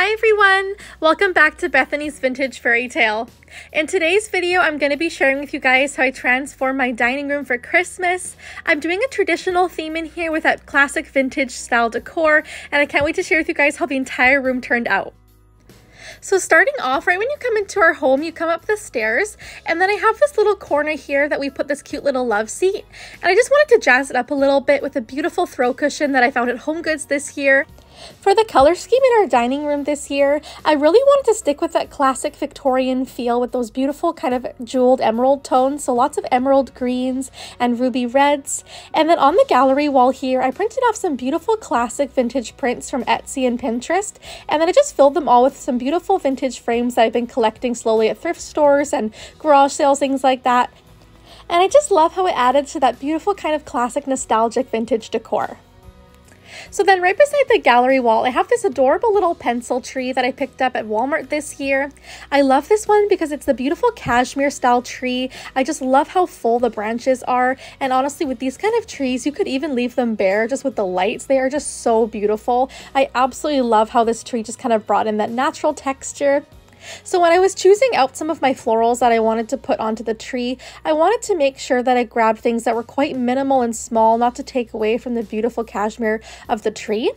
Hi everyone! Welcome back to Bethany's Vintage Fairy Tale. In today's video, I'm going to be sharing with you guys how I transformed my dining room for Christmas. I'm doing a traditional theme in here with that classic vintage style decor, and I can't wait to share with you guys how the entire room turned out. So starting off, right when you come into our home, you come up the stairs, and then I have this little corner here that we put this cute little love seat, and I just wanted to jazz it up a little bit with a beautiful throw cushion that I found at HomeGoods this year. For the color scheme in our dining room this year, I really wanted to stick with that classic Victorian feel with those beautiful kind of jeweled emerald tones, so lots of emerald greens and ruby reds. And then on the gallery wall here, I printed off some beautiful classic vintage prints from Etsy and Pinterest, and then I just filled them all with some beautiful vintage frames that I've been collecting slowly at thrift stores and garage sales, things like that. And I just love how it added to that beautiful kind of classic nostalgic vintage decor. So then right beside the gallery wall, I have this adorable little pencil tree that I picked up at Walmart this year. I love this one because it's the beautiful cashmere style tree. I just love how full the branches are. And honestly, with these kind of trees, you could even leave them bare just with the lights. They are just so beautiful. I absolutely love how this tree just kind of brought in that natural texture. So when I was choosing out some of my florals that I wanted to put onto the tree, I wanted to make sure that I grabbed things that were quite minimal and small, not to take away from the beautiful cashmere of the tree.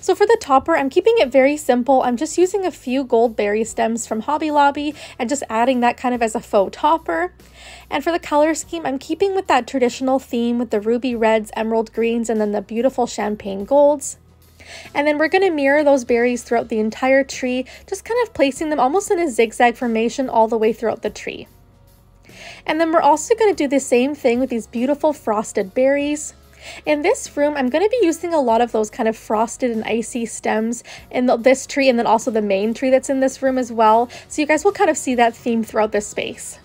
So for the topper, I'm keeping it very simple. I'm just using a few gold berry stems from Hobby Lobby and just adding that kind of as a faux topper. And for the color scheme, I'm keeping with that traditional theme with the ruby reds, emerald greens, and then the beautiful champagne golds. And then we're going to mirror those berries throughout the entire tree, just kind of placing them almost in a zigzag formation all the way throughout the tree. And then we're also going to do the same thing with these beautiful frosted berries. In this room, I'm going to be using a lot of those kind of frosted and icy stems in this tree, and then also the main tree that's in this room as well. So you guys will kind of see that theme throughout this space.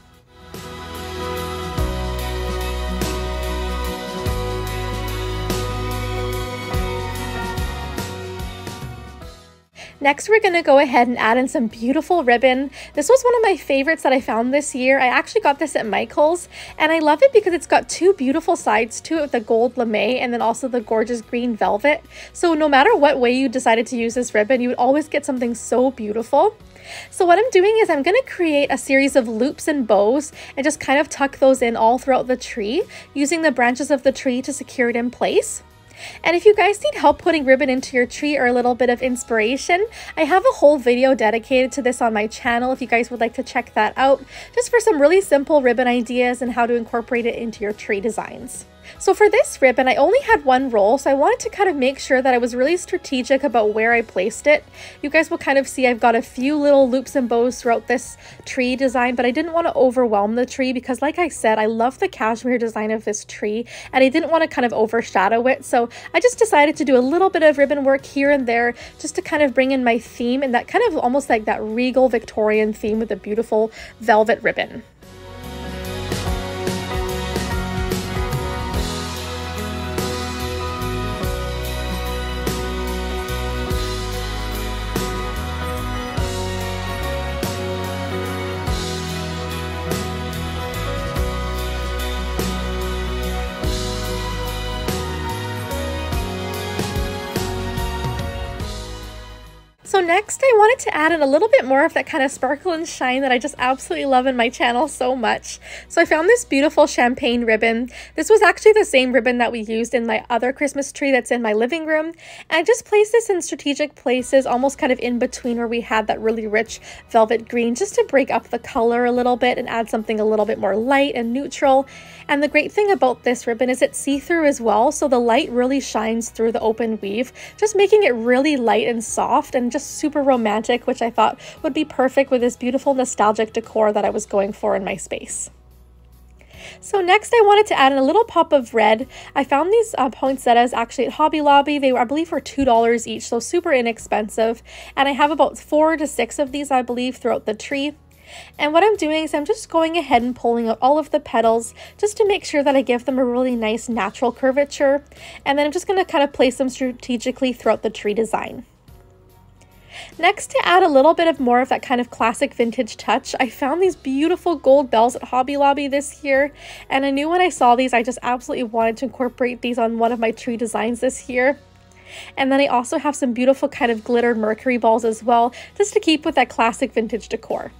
Next, we're going to go ahead and add in some beautiful ribbon. This was one of my favorites that I found this year. I actually got this at Michael's, and I love it because it's got two beautiful sides to it with the gold lame and then also the gorgeous green velvet. So no matter what way you decided to use this ribbon, you would always get something so beautiful. So what I'm doing is I'm going to create a series of loops and bows and just kind of tuck those in all throughout the tree, using the branches of the tree to secure it in place. And if you guys need help putting ribbon into your tree or a little bit of inspiration, I have a whole video dedicated to this on my channel if you guys would like to check that out, just for some really simple ribbon ideas and how to incorporate it into your tree designs. So for this ribbon, I only had one roll, so I wanted to kind of make sure that I was really strategic about where I placed it. You guys will kind of see I've got a few little loops and bows throughout this tree design, but I didn't want to overwhelm the tree because, like I said, I love the cashmere design of this tree, and I didn't want to kind of overshadow it. So I just decided to do a little bit of ribbon work here and there just to kind of bring in my theme and that kind of almost like that regal Victorian theme with a beautiful velvet ribbon. So next, I wanted to add in a little bit more of that kind of sparkle and shine that I just absolutely love in my channel so much. So I found this beautiful champagne ribbon. This was actually the same ribbon that we used in my other Christmas tree that's in my living room. And I just placed this in strategic places, almost kind of in between where we had that really rich velvet green, just to break up the color a little bit and add something a little bit more light and neutral. And the great thing about this ribbon is it's see-through as well, so the light really shines through the open weave, just making it really light and soft and just super romantic, which I thought would be perfect with this beautiful nostalgic decor that I was going for in my space. So next, I wanted to add in a little pop of red. I found these poinsettias actually at Hobby Lobby. They were, I believe, were $2 each, so super inexpensive. And I have about 4 to 6 of these, I believe, throughout the tree. And what I'm doing is I'm just going ahead and pulling out all of the petals just to make sure that I give them a really nice natural curvature. And then I'm just going to kind of place them strategically throughout the tree design. Next, to add a little bit of more of that kind of classic vintage touch, I found these beautiful gold bells at Hobby Lobby this year, and I knew when I saw these I just absolutely wanted to incorporate these on one of my tree designs this year. And then I also have some beautiful kind of glitter mercury balls as well, just to keep with that classic vintage decor.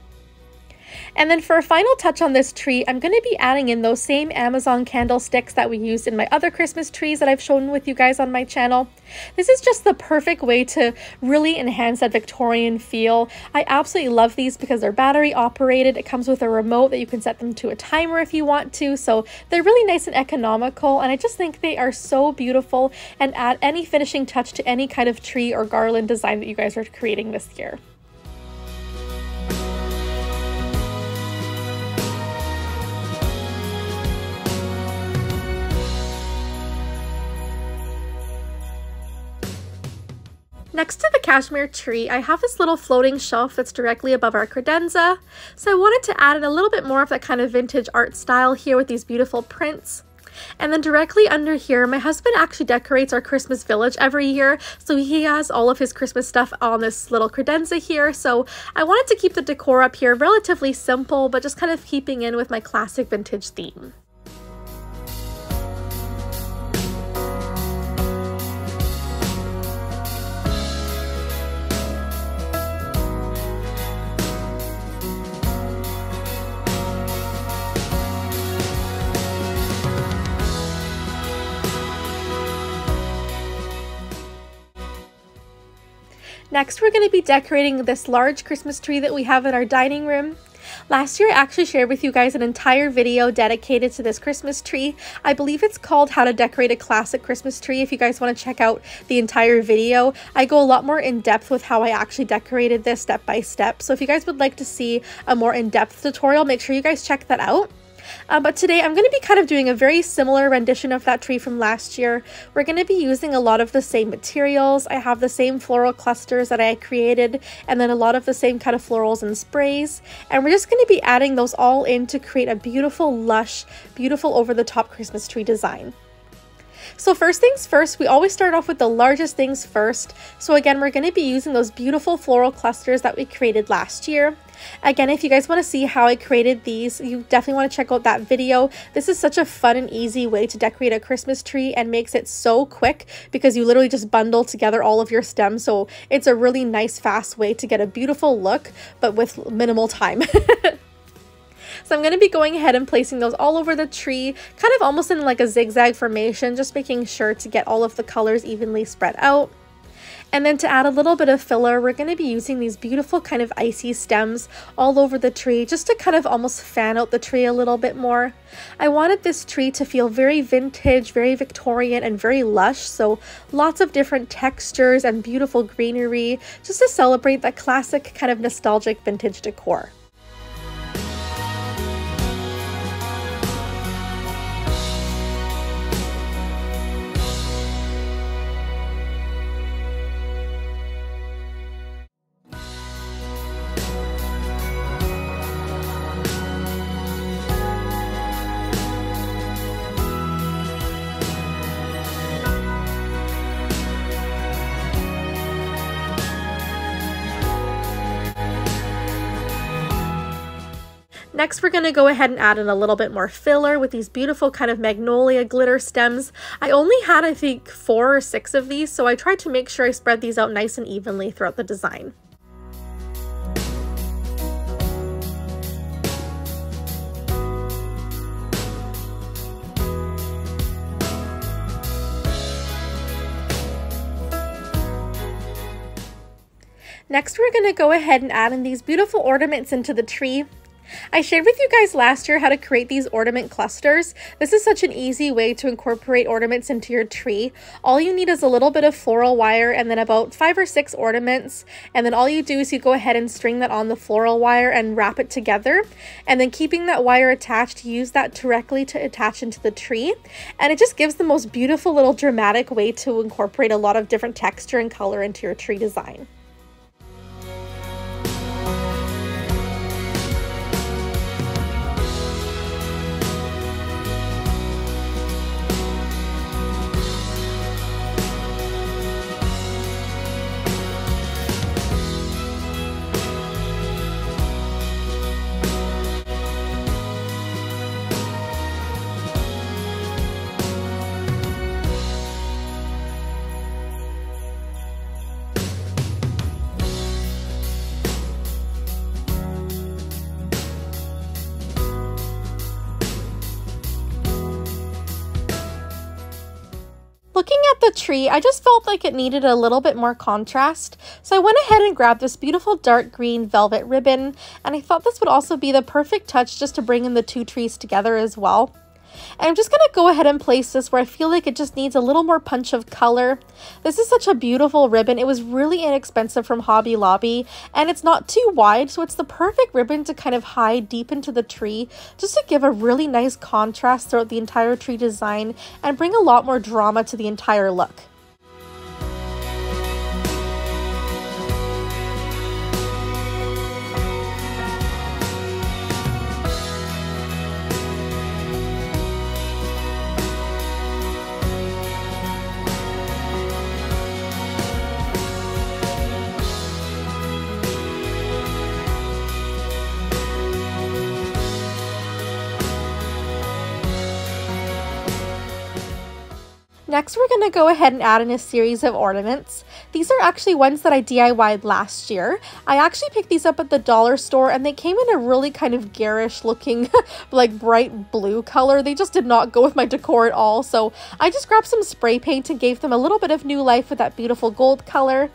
And then for a final touch on this tree, I'm going to be adding in those same Amazon candlesticks that we used in my other Christmas trees that I've shown with you guys on my channel. This is just the perfect way to really enhance that Victorian feel. I absolutely love these because they're battery operated. It comes with a remote that you can set them to a timer if you want to. So they're really nice and economical, and I just think they are so beautiful and add any finishing touch to any kind of tree or garland design that you guys are creating this year. Next to the cashmere tree, I have this little floating shelf that's directly above our credenza. So I wanted to add in a little bit more of that kind of vintage art style here with these beautiful prints. And then directly under here, my husband actually decorates our Christmas village every year. So he has all of his Christmas stuff on this little credenza here. So I wanted to keep the decor up here relatively simple, but just kind of keeping in with my classic vintage theme. Next, we're going to be decorating this large Christmas tree that we have in our dining room. Last year, I actually shared with you guys an entire video dedicated to this Christmas tree. I believe it's called How to Decorate a Classic Christmas Tree. If you guys want to check out the entire video, I go a lot more in depth with how I actually decorated this step by step. So if you guys would like to see a more in-depth tutorial, make sure you guys check that out. But today I'm going to be kind of doing a very similar rendition of that tree from last year. We're going to be using a lot of the same materials. I have the same floral clusters that I created, and then a lot of the same kind of florals and sprays. And we're just going to be adding those all in to create a beautiful, lush, beautiful over-the-top Christmas tree design. So first things first, we always start off with the largest things first. So again, we're going to be using those beautiful floral clusters that we created last year. Again, if you guys want to see how I created these, you definitely want to check out that video. This is such a fun and easy way to decorate a Christmas tree and makes it so quick because you literally just bundle together all of your stems. So it's a really nice, fast way to get a beautiful look, but with minimal time. So I'm going to be going ahead and placing those all over the tree, kind of almost in like a zigzag formation, just making sure to get all of the colors evenly spread out. And then to add a little bit of filler, we're going to be using these beautiful kind of icy stems all over the tree, just to kind of almost fan out the tree a little bit more. I wanted this tree to feel very vintage, very Victorian, and very lush, so lots of different textures and beautiful greenery, just to celebrate that classic kind of nostalgic vintage decor. Next, we're going to go ahead and add in a little bit more filler with these beautiful kind of magnolia glitter stems. I only had, I think, 4 or 6 of these, so I tried to make sure I spread these out nice and evenly throughout the design. Next, we're going to go ahead and add in these beautiful ornaments into the tree. I shared with you guys last year how to create these ornament clusters. This is such an easy way to incorporate ornaments into your tree. All you need is a little bit of floral wire and then about 5 or 6 ornaments. And then all you do is you go ahead and string that on the floral wire and wrap it together. And then keeping that wire attached, use that directly to attach into the tree. And it just gives the most beautiful little dramatic way to incorporate a lot of different texture and color into your tree design. Looking at the tree, I just felt like it needed a little bit more contrast, so I went ahead and grabbed this beautiful dark green velvet ribbon, and I thought this would also be the perfect touch just to bring in the two trees together as well. And I'm just going to go ahead and place this where I feel like it just needs a little more punch of color. This is such a beautiful ribbon. It was really inexpensive from Hobby Lobby, and it's not too wide, so it's the perfect ribbon to kind of hide deep into the tree, just to give a really nice contrast throughout the entire tree design and bring a lot more drama to the entire look. Next, we're going to go ahead and add in a series of ornaments. These are actually ones that I DIY'd last year. I actually picked these up at the dollar store, and they came in a really kind of garish looking, like bright blue color. They just did not go with my decor at all, so I just grabbed some spray paint and gave them a little bit of new life with that beautiful gold color.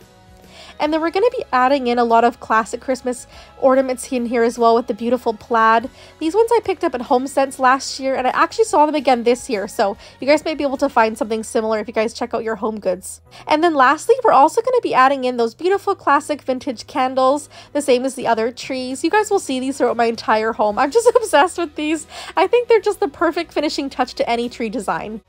And then we're going to be adding in a lot of classic Christmas ornaments in here as well with the beautiful plaid. These ones I picked up at HomeSense last year, and I actually saw them again this year, so you guys may be able to find something similar if you guys check out your home goods. And then lastly, we're also going to be adding in those beautiful classic vintage candles, the same as the other trees. You guys will see these throughout my entire home. I'm just obsessed with these. I think they're just the perfect finishing touch to any tree design.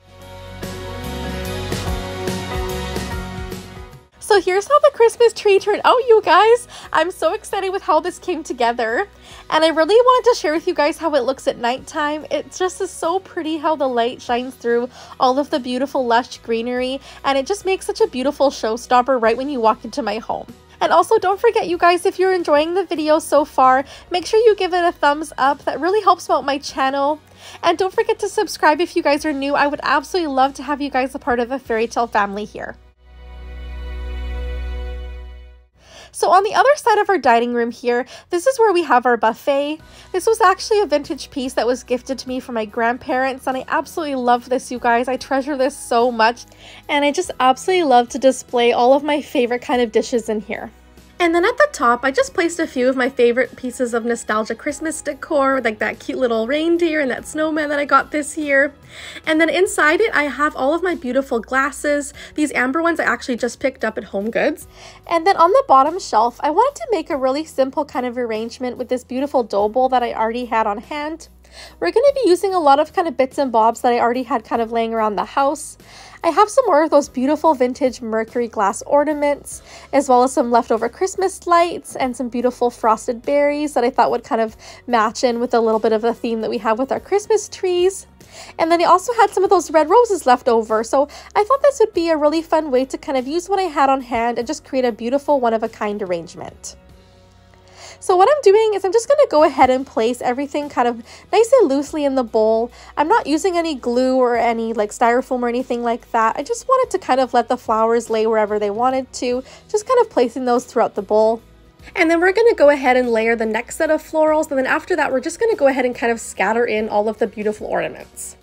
So here's how the Christmas tree turned out, you guys. I'm so excited with how this came together. And I really wanted to share with you guys how it looks at nighttime. It just is so pretty how the light shines through all of the beautiful lush greenery. And it just makes such a beautiful showstopper right when you walk into my home. And also don't forget, you guys, if you're enjoying the video so far, make sure you give it a thumbs up. That really helps out my channel. And don't forget to subscribe if you guys are new. I would absolutely love to have you guys a part of the Fairytale family here. So on the other side of our dining room here, this is where we have our buffet. This was actually a vintage piece that was gifted to me from my grandparents, and I absolutely love this, you guys. I treasure this so much, and I just absolutely love to display all of my favorite kind of dishes in here. And then at the top, I just placed a few of my favorite pieces of nostalgia Christmas decor, like that cute little reindeer and that snowman that I got this year. And then inside it, I have all of my beautiful glasses. These amber ones I actually just picked up at Home Goods. And then on the bottom shelf, I wanted to make a really simple kind of arrangement with this beautiful dough bowl that I already had on hand. We're going to be using a lot of kind of bits and bobs that I already had kind of laying around the house. I have some more of those beautiful vintage mercury glass ornaments, as well as some leftover Christmas lights and some beautiful frosted berries that I thought would kind of match in with a little bit of the theme that we have with our Christmas trees. And then I also had some of those red roses left over, so I thought this would be a really fun way to kind of use what I had on hand and just create a beautiful one-of-a-kind arrangement. So what I'm doing is I'm just going to go ahead and place everything kind of nice and loosely in the bowl. I'm not using any glue or any like styrofoam or anything like that. I just wanted to kind of let the flowers lay wherever they wanted to, just kind of placing those throughout the bowl. And then we're going to go ahead and layer the next set of florals, and then after that we're just going to go ahead and kind of scatter in all of the beautiful ornaments.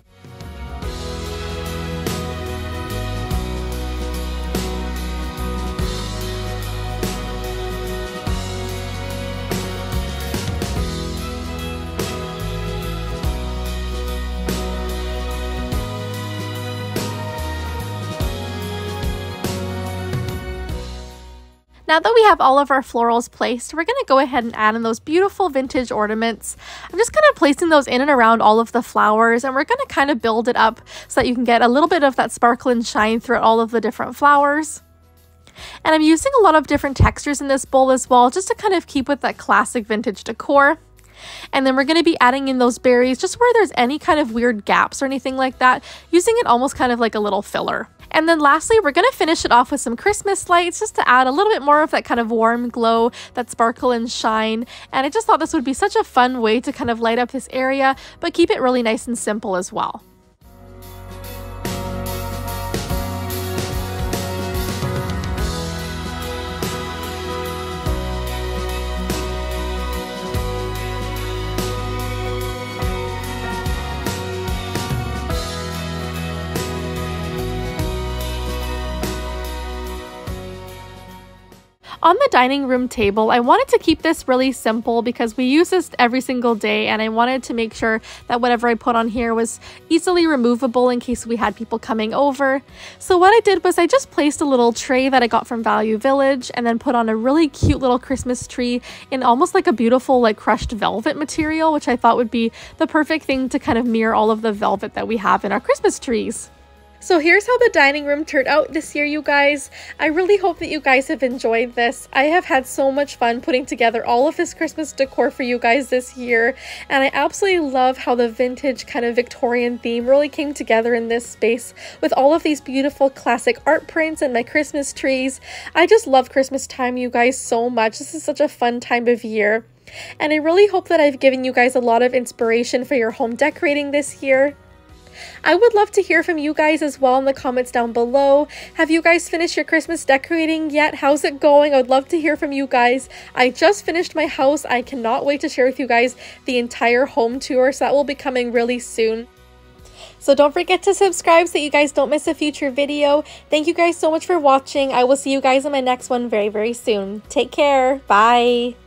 Now that we have all of our florals placed, we're going to go ahead and add in those beautiful vintage ornaments. I'm just kind of placing those in and around all of the flowers, and we're going to kind of build it up so that you can get a little bit of that sparkle and shine throughout all of the different flowers. And I'm using a lot of different textures in this bowl as well, just to kind of keep with that classic vintage decor. And then we're going to be adding in those berries just where there's any kind of weird gaps or anything like that, using it almost kind of like a little filler. And then lastly, we're going to finish it off with some Christmas lights just to add a little bit more of that kind of warm glow, that sparkle and shine. And I just thought this would be such a fun way to kind of light up this area, but keep it really nice and simple as well. On the dining room table, I wanted to keep this really simple because we use this every single day, and I wanted to make sure that whatever I put on here was easily removable in case we had people coming over. So what I did was I just placed a little tray that I got from Value Village and then put on a really cute little Christmas tree in almost like a beautiful like crushed velvet material, which I thought would be the perfect thing to kind of mirror all of the velvet that we have in our Christmas trees. So here's how the dining room turned out this year, you guys. I really hope that you guys have enjoyed this. I have had so much fun putting together all of this Christmas decor for you guys this year, and I absolutely love how the vintage kind of Victorian theme really came together in this space with all of these beautiful classic art prints and my Christmas trees. I just love Christmas time, you guys, so much. This is such a fun time of year, and I really hope that I've given you guys a lot of inspiration for your home decorating this year. I would love to hear from you guys as well in the comments down below. Have you guys finished your Christmas decorating yet? How's it going? I would love to hear from you guys. I just finished my house. I cannot wait to share with you guys the entire home tour, so that will be coming really soon. So don't forget to subscribe so that you guys don't miss a future video. Thank you guys so much for watching. I will see you guys in my next one very, very soon. Take care. Bye.